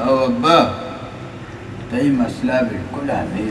او ابا تئی مسئلہ بالکل ہمیں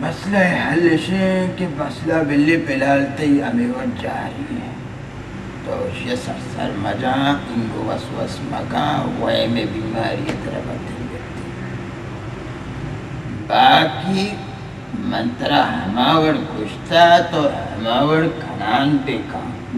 مسئلہ حل سے کہ مسئلہ بلی پلال تئی ہمیں ور جاری ہے تو یہ سر مجا انگو وسوس مکا وے میں بیماری طرح بدل گئی باقی منترا ہماور کشتا تو ہماور کھنان پہ کام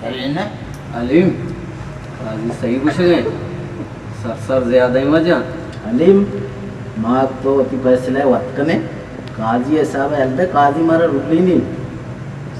کرے نا علیم قاضی صحیح پوچھ گئے سر زیادہ ہی مجھا حلیم ماں تو اتی فیصلہ وقت کنے قاضی صاحب ہے البتہ قاضی مارا رکلی نہیں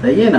صحیح ہے نا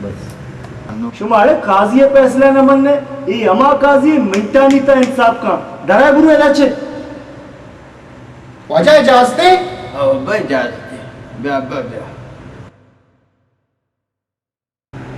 بس شمارے قاضی فیصلہ نہ مننے یہ اما قاضی منٹا نہیں تھا انصاف کا ڈرا گرو اچھے وجہ اجازتے او بھائی جاتے بیا ابا بیا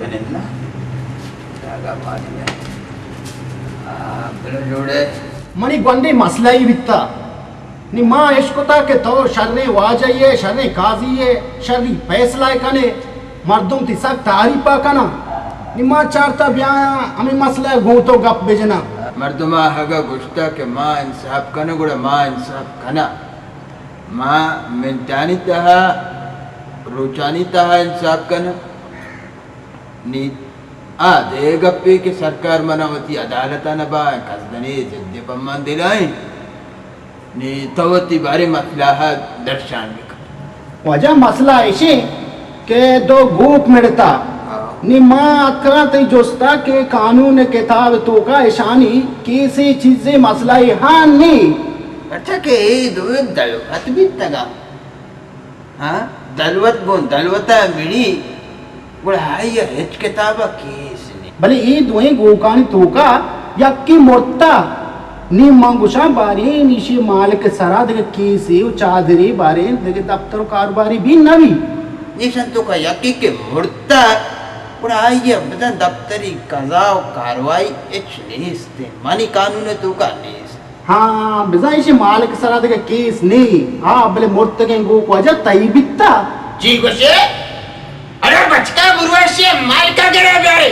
بننا جاگا پانی میں بلو جوڑے منی گوندی مسئلہ ہی بیتا نی ماں عشقتا کہ تو شرنے واجہیے شرنے قاضیے شرنی فیصلہ کنے مردوں تی سک تعریفہ کنا نی ماں چارتا بیایا ہمیں مسئلہ گھوتو گپ بجنا مردمہ ہگا گشتا کہ ماں انصاف کنا گوڑا ماں انصاف کنا ماں منتانی تہا روچانی تہا انصاف کنا نی دے گپی کہ سرکار مناوتی عدالتا نبا قصدنی زد پمان دلائیں نی توتی باری مسئلہ درشان بکا وجہ مسئلہ ایشی کہ دو گوپ مڑتا نی ماں اکرا تی جوستا کہ قانون کتاب تو کا اشانی کیسی چیزیں مسئلہ ہاں نہیں اچھا کہ دوئے دلوت بھی تگا ہاں دلوت بون دلوتا مڑی گوڑا ہائی ہچ کتابہ کیس نہیں بلے ای دوئیں گوکانی تو کا یکی مرتا نی مانگوشا باری نیشی مالک سرا دیکھ کیسی و چادری باری دیکھ دفتر و کاروباری بھی نوی نیشن تو کا یکی کہ مرتا گوڑا ہائی بدن دفتری قضا و کاروائی اچھ نیستے مانی قانون تو کا نیست ہاں بزائشی مالک سرا دیکھ کیس نہیں ہاں بلے مرتگیں گو کو اجا تائی بیتا جی گوشے ارے بچکا بروشی مالکا گرے بیارے